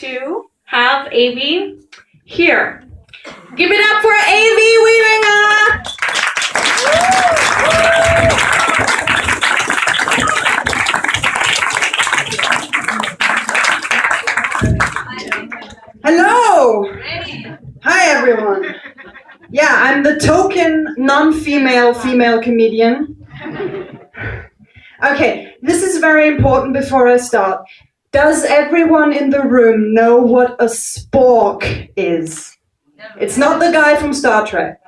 to have Avi here. Give it up for Avi Wieringer! Hello! Hi everyone! Yeah, I'm the token non-female female comedian. Okay, this is very important before I start. Does everyone in the room know what a spork is? It's not the guy from Star Trek.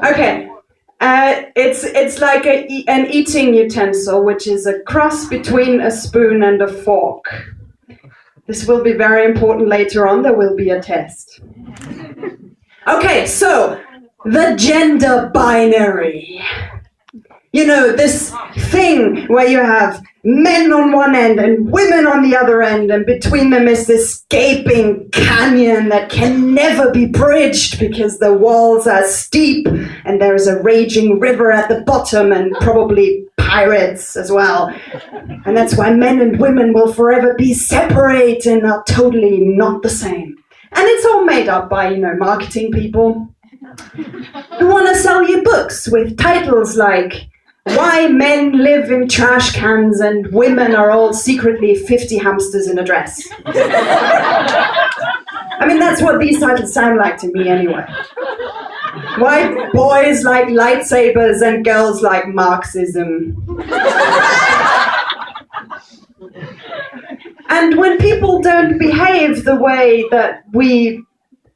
Okay, it's like an eating utensil, which is a cross between a spoon and a fork. This will be very important later on. There will be a test. Okay, so the gender binary. You know, this thing where you have men on one end and women on the other end, and between them is this gaping canyon that can never be bridged because the walls are steep and there's a raging river at the bottom and probably pirates as well. And that's why men and women will forever be separate and are totally not the same. And it's all made up by, marketing people who want to sell you books with titles like Why Men Live in Trash Cans and Women Are All Secretly 50 Hamsters in a Dress. I mean, that's what these titles sound like to me anyway. Why boys like lightsabers and girls like Marxism. And when people don't behave the way that we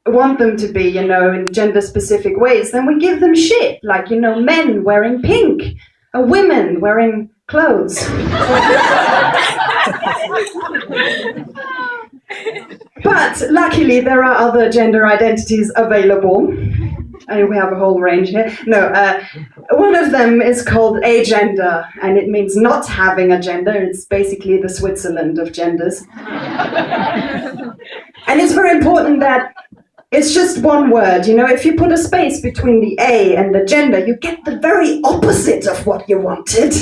want them to be, in gender-specific ways, then we give them shit, like, men wearing pink, or women wearing clothes. But luckily, there are other gender identities available. We have a whole range here. One of them is called agender, and it means not having a gender. It's basically the Switzerland of genders. And it's very important that it's just one word. If you put a space between the A and the gender, you get the very opposite of what you wanted.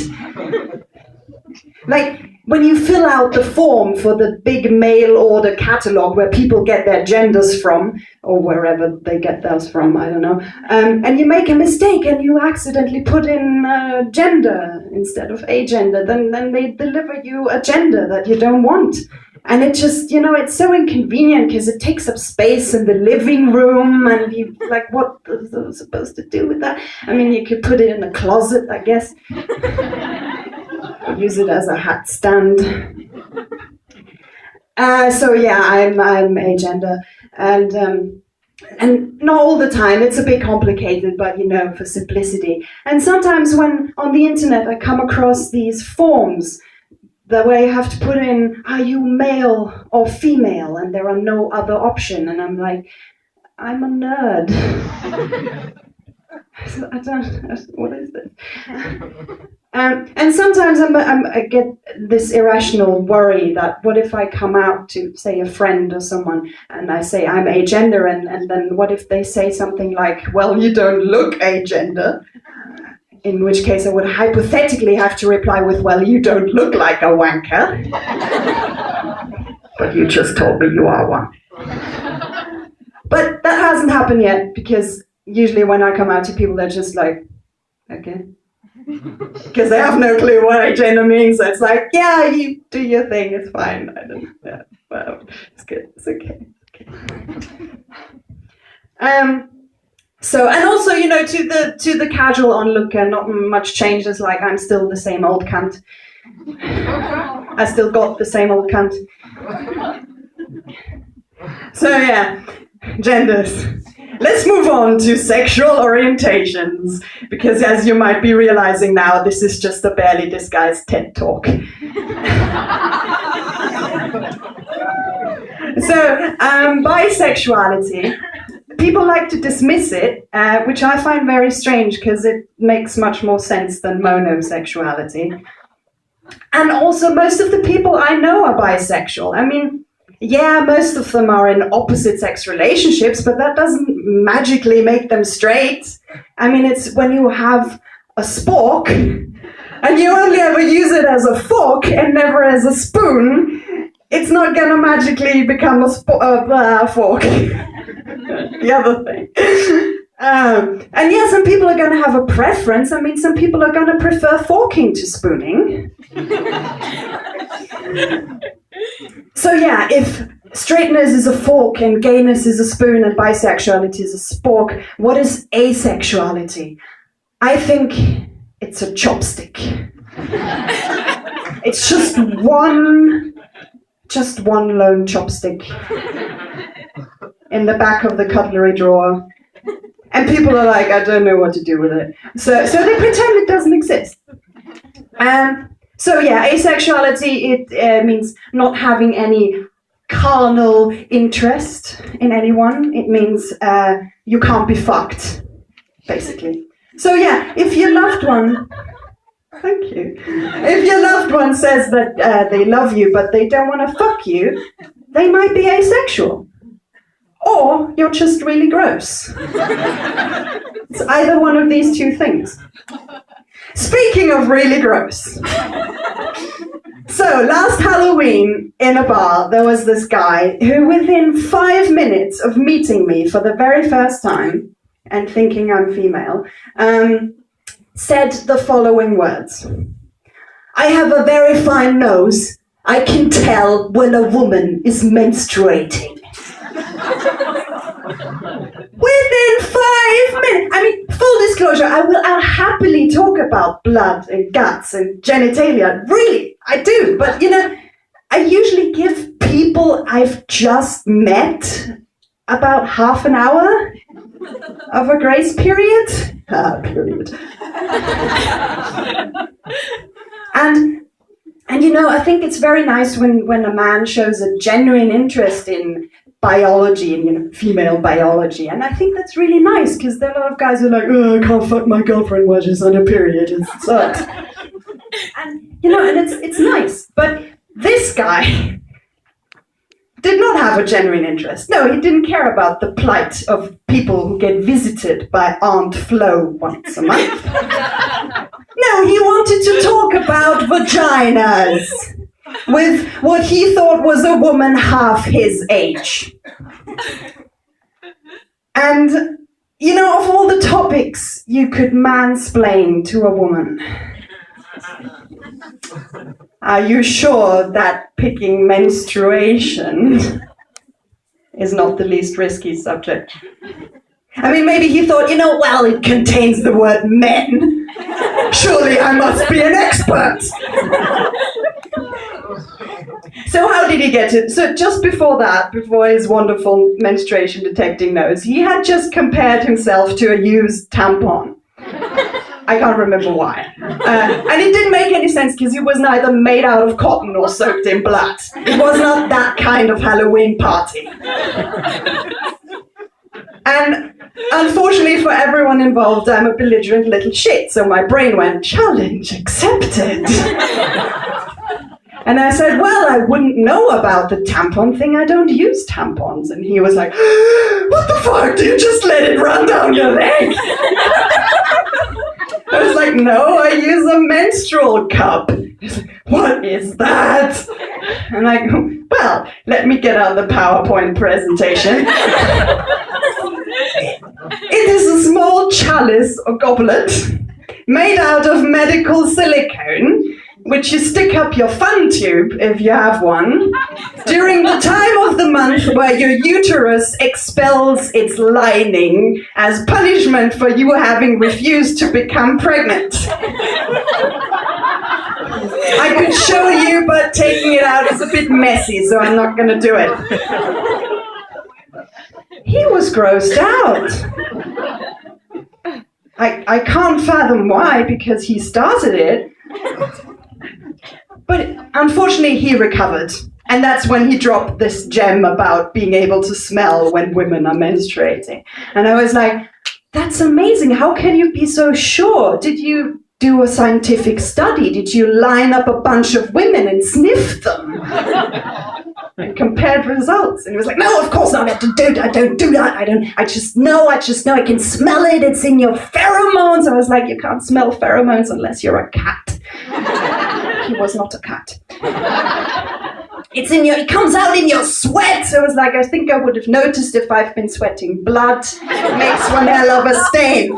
Like, when you fill out the form for the big mail order catalog where people get their genders from, or wherever they get those from, I don't know, and you make a mistake and you accidentally put in gender instead of agender, then they deliver you a gender that you don't want. And it just, it's so inconvenient because it takes up space in the living room, and you, like, what is it supposed to do with that? I mean, you could put it in a closet, I guess. Use it as a hat stand. So yeah, I'm agender, and not all the time. It's a bit complicated, but for simplicity. And sometimes when on the internet I come across these forms, where you have to put in, are you male or female, and there are no other option, and I'm like, I'm a nerd. I don't. What is this? And sometimes I get this irrational worry that what if I come out to, say, a friend or someone, and I say I'm agender, and then what if they say something like, well, you don't look agender? In which case I would hypothetically have to reply with, well, you don't look like a wanker. But you just told me you are one. But that hasn't happened yet, because usually when I come out to people, they're just like, okay. Because they have no clue what agender means. So it's like, yeah, you do your thing, it's fine. I don't, yeah, well, it's good, it's okay. So, and also, to the casual onlooker, not much changes. Like, I'm still the same old cunt. I still got the same old cunt. So yeah, genders. Let's move on to sexual orientations, because as you might be realizing now, this is just a barely disguised TED Talk. So, bisexuality. People like to dismiss it, which I find very strange because it makes much more sense than monosexuality. And also, most of the people I know are bisexual. I mean, yeah, most of them are in opposite-sex relationships, but that doesn't magically make them straight. I mean, it's when you have a spork and you only ever use it as a fork and never as a spoon, it's not going to magically become a fork. The other thing. And yeah, some people are going to have a preference. I mean, some people are going to prefer forking to spooning. So yeah, if straightness is a fork and gayness is a spoon and bisexuality is a spork, what is asexuality? I think it's a chopstick. It's just one lone chopstick in the back of the cutlery drawer. And people are like, I don't know what to do with it. So they pretend it doesn't exist. So yeah, asexuality, it means not having any carnal interest in anyone. It means you can't be fucked, basically. So yeah, if your loved one, thank you. If your loved one says that they love you but they don't want to fuck you, they might be asexual. Or you're just really gross. It's either one of these two things. Speaking of really gross. So last Halloween in a bar, there was this guy who within 5 minutes of meeting me for the very first time and thinking I'm female, said the following words. I have a very fine nose. I can tell when a woman is menstruating. Within 5 minutes. I mean, full disclosure, I'll happily talk about blood and guts and genitalia. Really, I do. But, you know, I usually give people I've just met about half an hour of a grace period. Period. And you know, I think it's very nice when a man shows a genuine interest in biology and, you know, female biology. And I think that's really nice, because there are a lot of guys who are like, oh, I can't fuck my girlfriend while she's on a period. It sucks. And, you know, and it's nice. But this guy did not have a genuine interest. No, he didn't care about the plight of people who get visited by Aunt Flo once a month. No, he wanted to talk about vaginas with what he thought was a woman half his age. And, you know, of all the topics you could mansplain to a woman, are you sure that picking menstruation is not the least risky subject? I mean, maybe he thought, you know, well, it contains the word men. Surely I must be an expert. So how did he get it? So just before that, before his wonderful menstruation detecting nose, he had just compared himself to a used tampon. I can't remember why. And it didn't make any sense because it was neither made out of cotton or soaked in blood. It was not that kind of Halloween party. And unfortunately for everyone involved, I'm a belligerent little shit, so my brain went, challenge accepted. And I said, well, I wouldn't know about the tampon thing. I don't use tampons. And he was like, what the fuck? Do you just let it run down your leg? I was like, no, I use a menstrual cup. He's like, what is that? I'm like, well, let me get out the PowerPoint presentation. It is a small chalice or goblet made out of medical silicone, which you stick up your fun tube, if you have one, during the time of the month where your uterus expels its lining as punishment for you having refused to become pregnant. I could show you, but taking it out is a bit messy, so I'm not going to do it. He was grossed out. I can't fathom why, because he started it. But unfortunately, he recovered. And that's when he dropped this gem about being able to smell when women are menstruating. And I was like, that's amazing. How can you be so sure? Did you do a scientific study? Did you line up a bunch of women and sniff them? And compared results. And he was like, no, of course not. I don't do that. I just know. I can smell it. It's in your pheromones. I was like, you can't smell pheromones unless you're a cat. He was not a cat. it comes out in your sweat. So I was like, I think I would have noticed if I've been sweating blood. It makes one hell of a stain.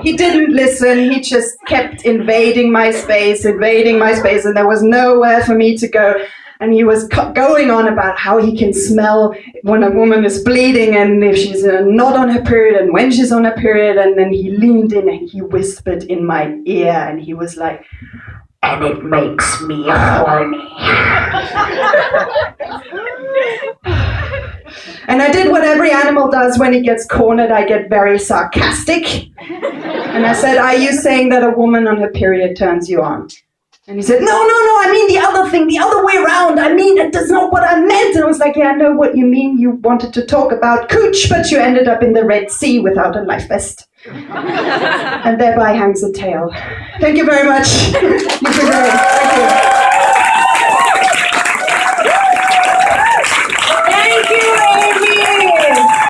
He didn't listen. He just kept invading my space, and there was nowhere for me to go. And he was going on about how he can smell when a woman is bleeding and if she's not on her period and when she's on her period. And then he leaned in and he whispered in my ear and he was like, and it makes me horny. And I did what every animal does when it gets cornered. I get very sarcastic. And I said, are you saying that a woman on her period turns you on? And he said, no, I mean the other thing, the other way around. I mean, that's not what I meant. And I was like, yeah, I know what you mean. You wanted to talk about cooch, but you ended up in the Red Sea without a life vest. And thereby hangs a tale. Thank you very much. You've been great. Thank you.